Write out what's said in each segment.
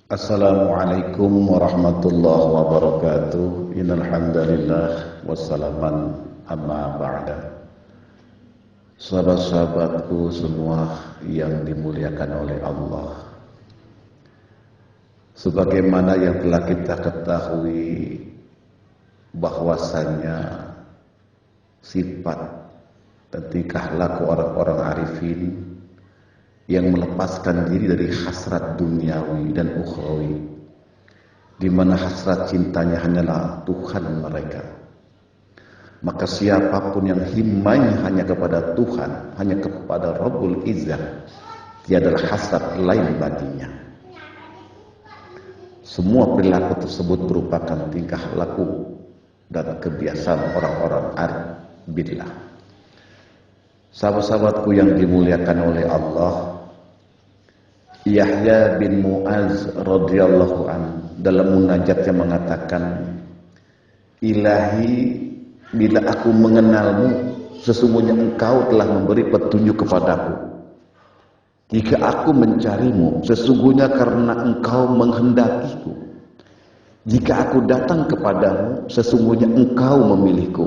Assalamualaikum warahmatullahi wabarakatuh. Innal hamdalillah wassalaman amma ba'da. Sahabat-sahabatku semua yang dimuliakan oleh Allah, sebagaimana yang telah kita ketahui bahwasanya sifat dan tingkah laku orang-orang arifin yang melepaskan diri dari hasrat duniawi dan ukhrawi, di mana hasrat cintanya hanyalah Tuhan mereka. Maka siapapun yang himmanya hanya kepada Tuhan, hanya kepada Rabbul Izzah, tiadalah hasrat lain baginya. Semua perilaku tersebut merupakan tingkah laku dan kebiasaan orang-orang arif billah. Sahabat-sahabatku yang dimuliakan oleh Allah, Yahya bin Mu'az radhiyallahu an dalam munajatnya mengatakan, Ilahi, bila aku mengenalmu, sesungguhnya engkau telah memberi petunjuk kepadaku. Jika aku mencarimu, sesungguhnya karena engkau menghendakiku. Jika aku datang kepadamu, sesungguhnya engkau memilihku.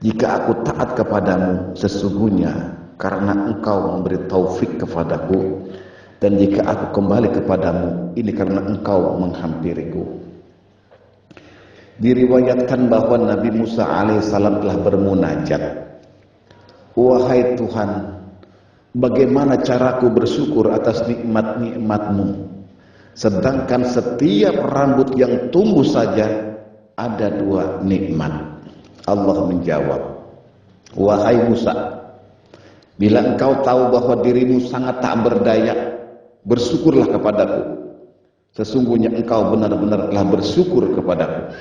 Jika aku taat kepadamu, sesungguhnya karena engkau memberi taufik kepadaku. Dan jika aku kembali kepadamu, ini karena engkau menghampiriku. Diriwayatkan bahwa Nabi Musa alaihissalam telah bermunajat, wahai Tuhan, bagaimana caraku bersyukur atas nikmat-nikmatmu, sedangkan setiap rambut yang tumbuh saja ada dua nikmat. Allah menjawab, wahai Musa, bila engkau tahu bahwa dirimu sangat tak berdaya, bersyukurlah kepadaku. Sesungguhnya engkau benar-benar telah bersyukur kepadaku.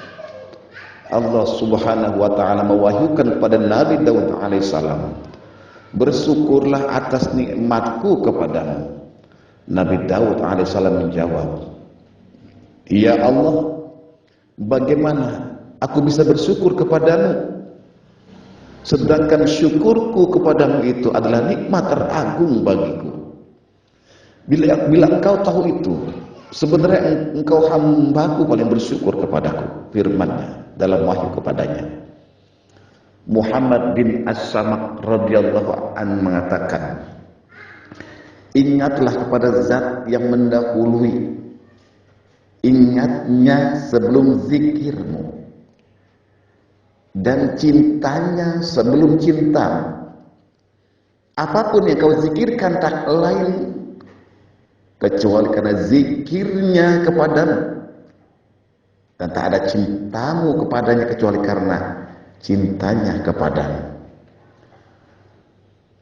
Allah subhanahu wa ta'ala mewahyukan kepada Nabi Daud alaihissalam, bersyukurlah atas nikmatku kepadamu. Nabi Daud alaihissalam menjawab, ya Allah, bagaimana aku bisa bersyukur kepadamu, sedangkan syukurku kepadamu itu adalah nikmat teragung bagiku. Bila engkau tahu itu, sebenarnya engkau hambaku paling bersyukur kepadaku. Firman-Nya dalam wahyu kepadanya. Muhammad bin As-Samak radhiyallahu an mengatakan, ingatlah kepada zat yang mendahului, ingatnya sebelum zikirmu, dan cintanya sebelum cintamu. Apapun yang kau zikirkan tak lain kecuali karena zikirnya kepadamu, dan tak ada cintamu kepadanya kecuali karena cintanya kepadamu.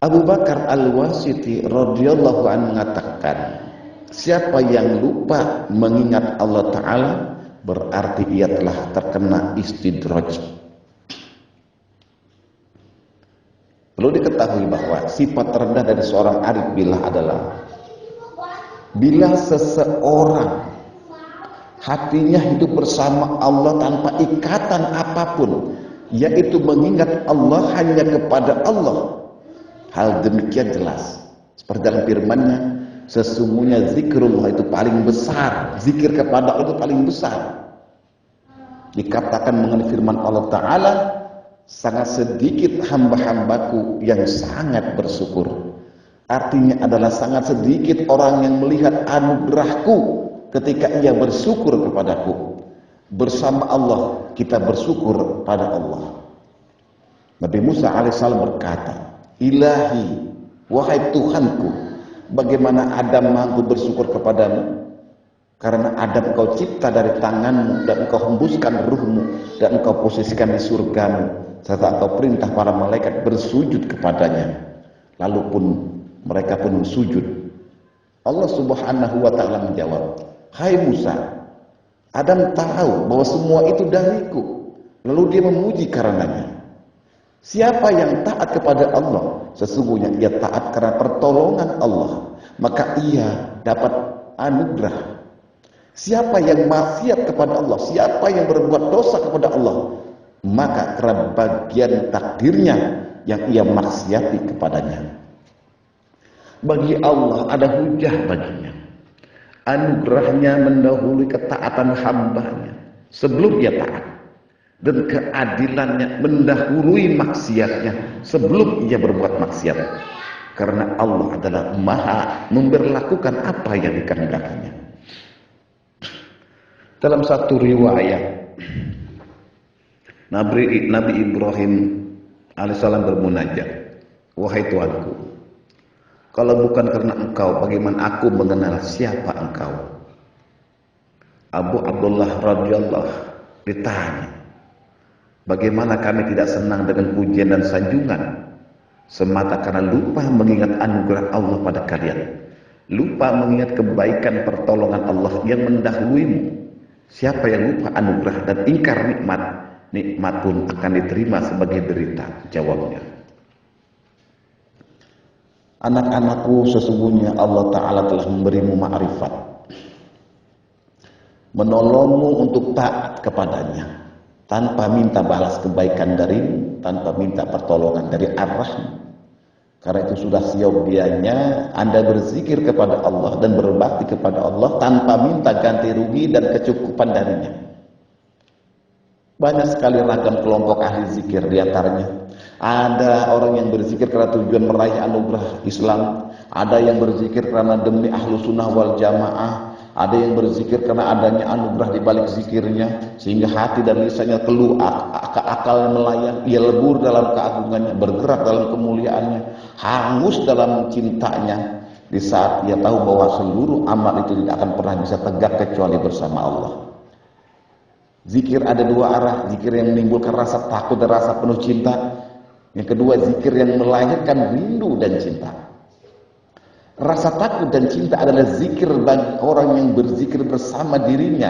Abu Bakar Al-Wasiti radhiyallahu anhu mengatakan, siapa yang lupa mengingat Allah Ta'ala, berarti ia telah terkena istidraj. Perlu diketahui bahwa sifat terendah dari seorang arif billah adalah bila seseorang hatinya hidup bersama Allah tanpa ikatan apapun, yaitu mengingat Allah hanya kepada Allah. Hal demikian jelas seperti dalam firman-Nya, sesungguhnya zikrullah itu paling besar, zikir kepada Allah itu paling besar. Dikatakan mengenai firman Allah Ta'ala, sangat sedikit hamba-hambaku yang sangat bersyukur. Artinya adalah sangat sedikit orang yang melihat anugerahku ketika ia bersyukur kepadaku. Bersama Allah kita bersyukur pada Allah. Nabi Musa alaihissalam berkata, Ilahi, wahai Tuhanku, bagaimana Adam mampu bersyukur kepadamu? Karena Adam kau cipta dari tanganmu, dan engkau hembuskan ruhmu, dan engkau posisikan di surgamu, serta engkau perintah para malaikat bersujud kepadanya. Lalu pun mereka pun sujud. Allah subhanahu wa ta'ala menjawab, hai Musa, Adam tahu bahwa semua itu dariku. Lalu dia memuji karenanya. Siapa yang taat kepada Allah, sesungguhnya ia taat karena pertolongan Allah, maka ia dapat anugerah. Siapa yang maksiat kepada Allah, siapa yang berbuat dosa kepada Allah, maka karena bagian takdirnya yang ia maksiati kepadanya. Bagi Allah ada hujah baginya. Anugerahnya mendahului ketaatan hambanya sebelum ia taat, dan keadilannya mendahului maksiatnya sebelum ia berbuat maksiat, karena Allah adalah maha memberlakukan apa yang dikehendakinya. Dalam satu riwayat, Nabi Ibrahim alaihissalam bermunajat, wahai Tuanku, kalau bukan karena engkau, bagaimana aku mengenal siapa engkau? Abu Abdullah radhiyallahu ditanya, bagaimana kami tidak senang dengan pujian dan sanjungan semata karena lupa mengingat anugerah Allah pada kalian, lupa mengingat kebaikan pertolongan Allah yang mendahuluimu. Siapa yang lupa anugerah dan ingkar nikmat, nikmat pun akan diterima sebagai derita. Jawabnya, anak-anakku, sesungguhnya Allah Ta'ala telah memberimu ma'rifat, menolongmu untuk taat kepadanya tanpa minta balas kebaikan darimu, tanpa minta pertolongan dari Ar-Rahman. Karena itu sudah siogianya Anda berzikir kepada Allah dan berbakti kepada Allah tanpa minta ganti rugi dan kecukupan darinya. Banyak sekali ragam kelompok ahli zikir, diantaranya ada orang yang berzikir karena tujuan meraih anugerah Islam, ada yang berzikir karena demi ahlu sunnah wal jamaah, ada yang berzikir karena adanya anugerah di balik zikirnya sehingga hati dan lisannya keluar, akal melayang, ia lebur dalam keagungannya, bergerak dalam kemuliaannya, hangus dalam cintanya, di saat ia tahu bahwa seluruh amal itu tidak akan pernah bisa tegak kecuali bersama Allah. Zikir ada dua arah, zikir yang menimbulkan rasa takut dan rasa penuh cinta. Yang kedua, zikir yang melahirkan rindu dan cinta. Rasa takut dan cinta adalah zikir bagi orang yang berzikir bersama dirinya.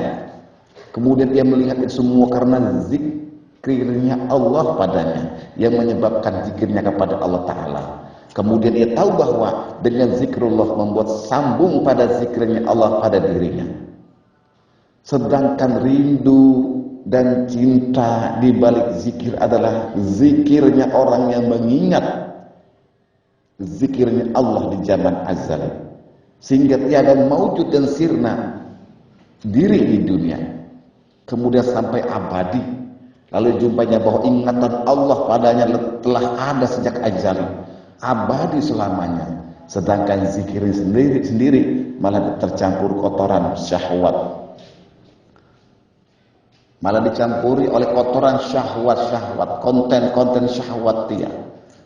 Kemudian dia melihat itu semua karena zikirnya Allah padanya yang menyebabkan zikirnya kepada Allah Ta'ala. Kemudian ia tahu bahwa dengan zikrullah membuat sambung pada zikirnya Allah pada dirinya. Sedangkan rindu dan cinta di balik zikir adalah zikirnya orang yang mengingat zikirnya Allah di zaman azal, sehingga tiada maujud dan sirna diri di dunia, kemudian sampai abadi. Lalu jumpanya bahwa ingatan Allah padanya telah ada sejak azal, abadi selamanya. Sedangkan zikir sendiri malah tercampur kotoran syahwat, malah dicampuri oleh kotoran syahwat-syahwat, konten-konten syahwat dia,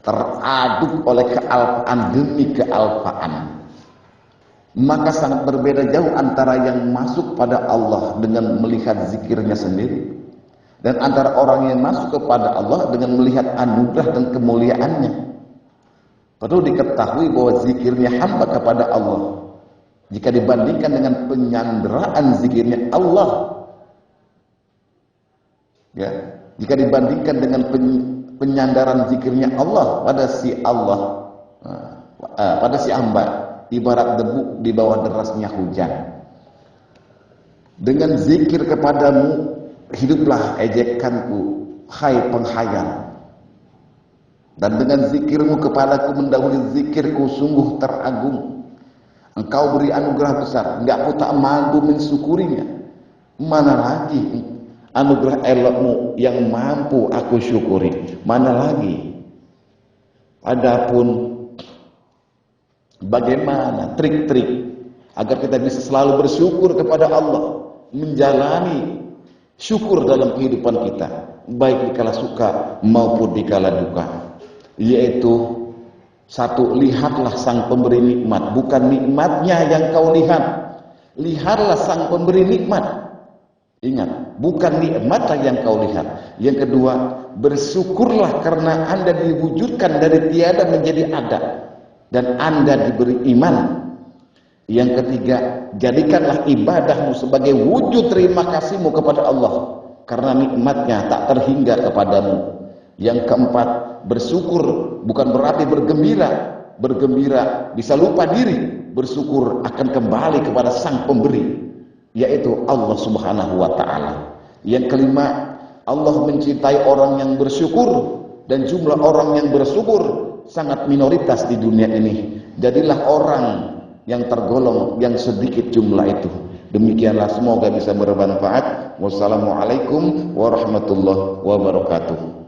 teraduk oleh kealpaan demi kealpaan. Maka sangat berbeda jauh antara yang masuk pada Allah dengan melihat zikirnya sendiri, dan antara orang yang masuk kepada Allah dengan melihat anugerah dan kemuliaannya. Perlu diketahui bahwa zikirnya hamba kepada Allah, jika dibandingkan dengan penyanderaan zikirnya Allah, ya, jika dibandingkan dengan penyandaran zikirnya Allah pada si Allah, pada si hamba, ibarat debu di bawah derasnya hujan. Dengan zikir kepadamu hiduplah ejekanku, hai penghayal, dan dengan zikirmu kepadaku mendahului zikirku, sungguh teragung. Engkau beri anugerah besar, enggak aku tak mampu mensyukurinya. Mana lagi anugerah elokmu yang mampu aku syukuri, mana lagi? Adapun bagaimana trik-trik agar kita bisa selalu bersyukur kepada Allah, menjalani syukur dalam kehidupan kita, baik dikala suka maupun dikala duka, yaitu satu, lihatlah sang pemberi nikmat, bukan nikmatnya yang kau lihat, lihatlah sang pemberi nikmat. Ingat, bukan nikmatlah yang kau lihat. Yang kedua, bersyukurlah karena Anda diwujudkan dari tiada menjadi ada, dan Anda diberi iman. Yang ketiga, jadikanlah ibadahmu sebagai wujud terima kasihmu kepada Allah karena nikmatnya tak terhingga kepadamu. Yang keempat, bersyukur bukan berarti bergembira. Bergembira bisa lupa diri, bersyukur akan kembali kepada sang pemberi, yaitu Allah Subhanahu wa ta'ala. Yang kelima, Allah mencintai orang yang bersyukur, dan jumlah orang yang bersyukur sangat minoritas di dunia ini. Jadilah orang yang tergolong yang sedikit jumlah itu. Demikianlah, semoga bisa bermanfaat. Wassalamualaikum warahmatullahi wabarakatuh.